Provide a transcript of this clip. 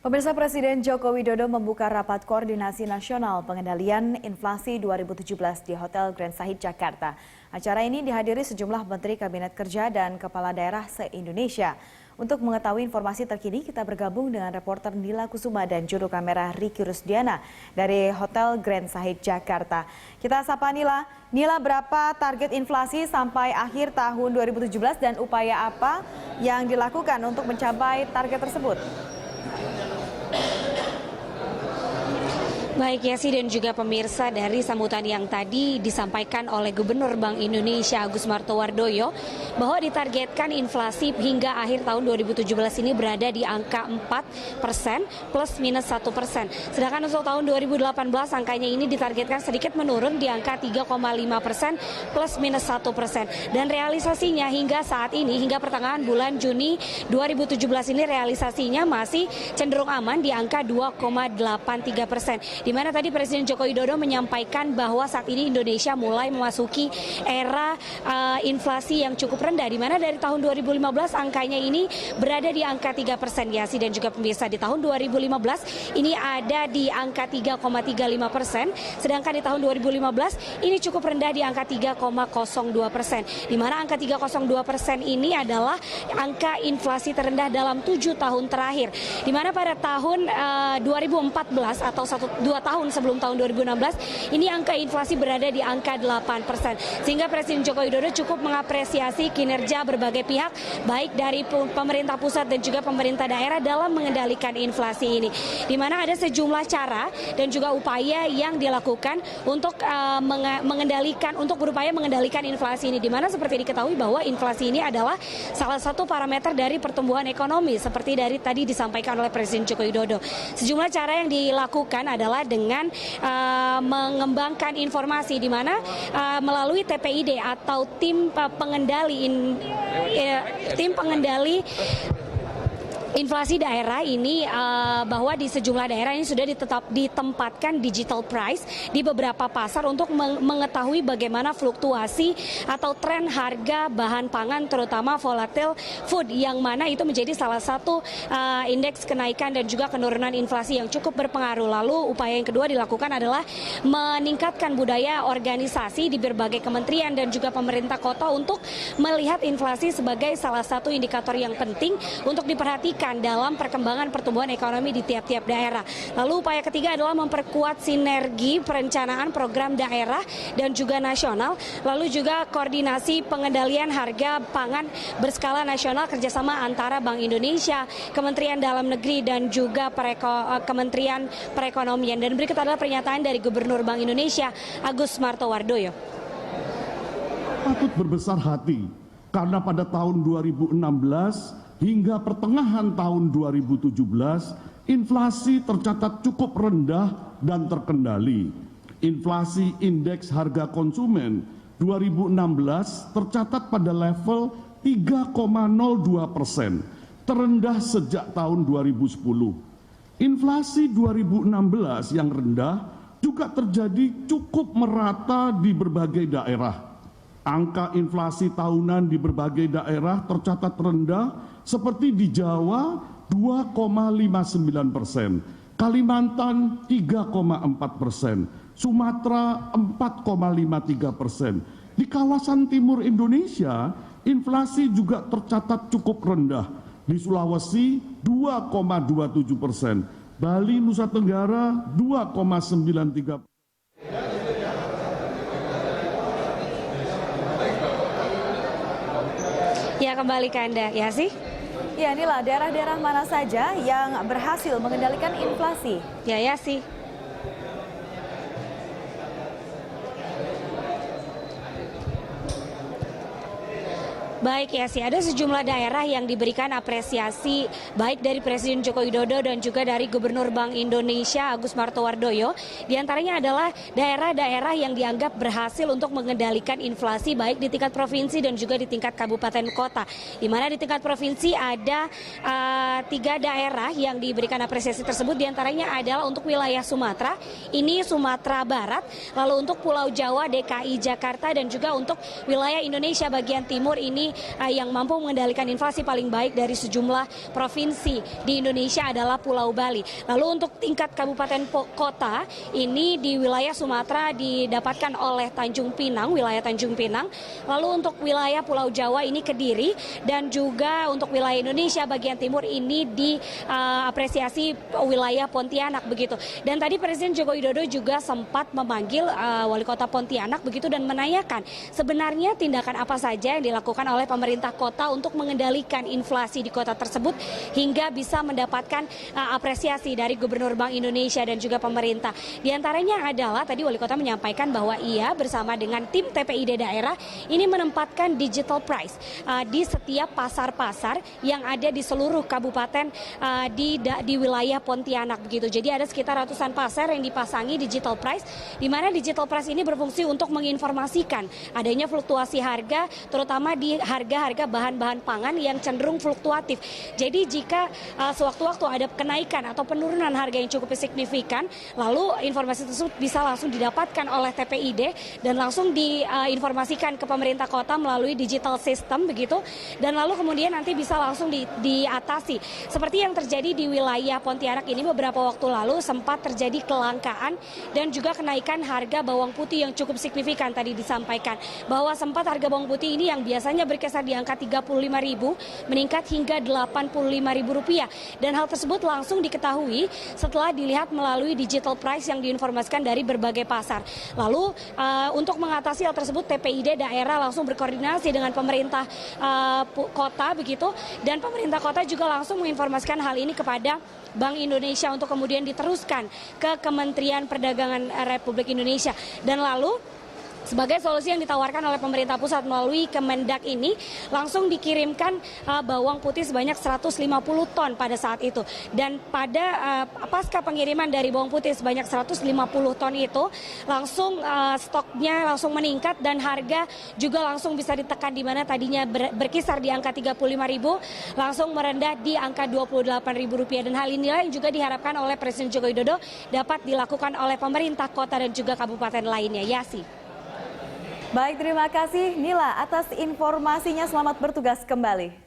Pemirsa, Presiden Joko Widodo membuka rapat koordinasi nasional pengendalian inflasi 2017 di Hotel Grand Sahid, Jakarta. Acara ini dihadiri sejumlah Menteri Kabinet Kerja dan Kepala Daerah se-Indonesia. Untuk mengetahui informasi terkini, kita bergabung dengan reporter Nila Kusuma dan juru kamera Ricky Rusdiana dari Hotel Grand Sahid, Jakarta. Kita sapa Nila. Nila, berapa target inflasi sampai akhir tahun 2017 dan upaya apa yang dilakukan untuk mencapai target tersebut? Baik Yasi dan juga pemirsa, dari sambutan yang tadi disampaikan oleh Gubernur Bank Indonesia Agus Martowardoyo bahwa ditargetkan inflasi hingga akhir tahun 2017 ini berada di angka 4% plus minus 1%. Sedangkan untuk tahun 2018 angkanya ini ditargetkan sedikit menurun di angka 3,5% plus minus 1%. Dan realisasinya hingga saat ini, hingga pertengahan bulan Juni 2017 ini realisasinya masih cenderung aman di angka 2,83%. Di mana tadi Presiden Joko Widodo menyampaikan bahwa saat ini Indonesia mulai memasuki era inflasi yang cukup rendah, di mana dari tahun 2015 angkanya ini berada di angka 3%, Yasi dan juga pemirsa. Di tahun 2015 ini ada di angka 3,35%, sedangkan di tahun 2015 ini cukup rendah di angka 3,02%, di mana angka 3,02% ini adalah angka inflasi terendah dalam 7 tahun terakhir, di mana pada tahun 2014 atau 2 tahun sebelum tahun 2016 ini angka inflasi berada di angka 8%, sehingga Presiden Joko Widodo cukup mengapresiasi kinerja berbagai pihak baik dari pemerintah pusat dan juga pemerintah daerah dalam mengendalikan inflasi ini, di mana ada sejumlah cara dan juga upaya yang dilakukan untuk berupaya mengendalikan inflasi ini, di mana seperti diketahui bahwa inflasi ini adalah salah satu parameter dari pertumbuhan ekonomi seperti dari tadi disampaikan oleh Presiden Joko Widodo. Sejumlah cara yang dilakukan adalah dengan mengembangkan informasi, di mana melalui TPID atau tim pengendali inflasi daerah ini, bahwa di sejumlah daerah ini sudah ditempatkan digital price di beberapa pasar untuk mengetahui bagaimana fluktuasi atau tren harga bahan pangan, terutama volatile food, yang mana itu menjadi salah satu indeks kenaikan dan juga penurunan inflasi yang cukup berpengaruh. Lalu upaya yang kedua dilakukan adalah meningkatkan budaya organisasi di berbagai kementerian dan juga pemerintah kota untuk melihat inflasi sebagai salah satu indikator yang penting untuk diperhatikan dalam perkembangan pertumbuhan ekonomi di tiap-tiap daerah. Lalu upaya ketiga adalah memperkuat sinergi perencanaan program daerah dan juga nasional, lalu juga koordinasi pengendalian harga pangan berskala nasional kerjasama antara Bank Indonesia, Kementerian Dalam Negeri dan juga Kementerian Perekonomian. Dan berikut adalah pernyataan dari Gubernur Bank Indonesia Agus Martowardoyo. Patut berbesar hati karena pada tahun 2016 hingga pertengahan tahun 2017, inflasi tercatat cukup rendah dan terkendali. Inflasi indeks harga konsumen 2016 tercatat pada level 3,02%, terendah sejak tahun 2010. Inflasi 2016 yang rendah juga terjadi cukup merata di berbagai daerah. Angka inflasi tahunan di berbagai daerah tercatat rendah, seperti di Jawa 2,59%, Kalimantan 3,4%, Sumatera 4,53%. Di kawasan timur Indonesia, inflasi juga tercatat cukup rendah. Di Sulawesi 2,27%, Bali, Nusa Tenggara 2,93%. Ya, kembali ke Anda, ya sih? Ya, Nila, daerah-daerah mana saja yang berhasil mengendalikan inflasi? Ya sih. Baik ya sih, ada sejumlah daerah yang diberikan apresiasi baik dari Presiden Joko Widodo dan juga dari Gubernur Bank Indonesia Agus Martowardoyo. Di antaranya adalah daerah-daerah yang dianggap berhasil untuk mengendalikan inflasi baik di tingkat provinsi dan juga di tingkat kabupaten kota. Di mana di tingkat provinsi ada 3 daerah yang diberikan apresiasi tersebut. Di antaranya adalah untuk wilayah Sumatera, ini Sumatera Barat, lalu untuk Pulau Jawa, DKI Jakarta, dan juga untuk wilayah Indonesia bagian timur ini ini yang mampu mengendalikan inflasi paling baik dari sejumlah provinsi di Indonesia adalah Pulau Bali. Lalu untuk tingkat kabupaten kota ini di wilayah Sumatera didapatkan oleh Tanjung Pinang, wilayah Tanjung Pinang. Lalu untuk wilayah Pulau Jawa ini Kediri, dan juga untuk wilayah Indonesia bagian timur ini diapresiasi wilayah Pontianak begitu. Dan tadi Presiden Joko Widodo juga sempat memanggil Wali Kota Pontianak begitu dan menanyakan sebenarnya tindakan apa saja yang dilakukan oleh pemerintah kota untuk mengendalikan inflasi di kota tersebut hingga bisa mendapatkan apresiasi dari Gubernur Bank Indonesia dan juga pemerintah. Di antaranya adalah tadi Wali Kota menyampaikan bahwa ia bersama dengan tim TPID daerah ini menempatkan digital price di setiap pasar-pasar yang ada di seluruh kabupaten di wilayah Pontianak begitu. Jadi ada sekitar ratusan pasar yang dipasangi digital price, di mana digital price ini berfungsi untuk menginformasikan adanya fluktuasi harga, terutama di harga-harga bahan-bahan pangan yang cenderung fluktuatif. Jadi jika sewaktu-waktu ada kenaikan atau penurunan harga yang cukup signifikan, lalu informasi tersebut bisa langsung didapatkan oleh TPID dan langsung diinformasikan ke pemerintah kota melalui digital system begitu, dan lalu kemudian nanti bisa langsung diatasi. Seperti yang terjadi di wilayah Pontianak ini beberapa waktu lalu sempat terjadi kelangkaan dan juga kenaikan harga bawang putih yang cukup signifikan. Tadi disampaikan bahwa sempat harga bawang putih ini yang biasanya berkisar di angka Rp35.000 meningkat hingga Rp85.000, dan hal tersebut langsung diketahui setelah dilihat melalui digital price yang diinformasikan dari berbagai pasar. Lalu untuk mengatasi hal tersebut TPID daerah langsung berkoordinasi dengan pemerintah kota begitu, dan pemerintah kota juga langsung menginformasikan hal ini kepada Bank Indonesia untuk kemudian diteruskan ke Kementerian Perdagangan Republik Indonesia. Dan lalu sebagai solusi yang ditawarkan oleh pemerintah pusat melalui Kemendak ini, langsung dikirimkan bawang putih sebanyak 150 ton pada saat itu. Dan pada pasca pengiriman dari bawang putih sebanyak 150 ton itu, langsung stoknya langsung meningkat dan harga juga langsung bisa ditekan, di mana tadinya berkisar di angka Rp35.000 langsung merendah di angka Rp28.000. Dan hal inilah yang juga diharapkan oleh Presiden Joko Widodo dapat dilakukan oleh pemerintah kota dan juga kabupaten lainnya. Yasi. Baik, terima kasih Nila atas informasinya. Selamat bertugas kembali.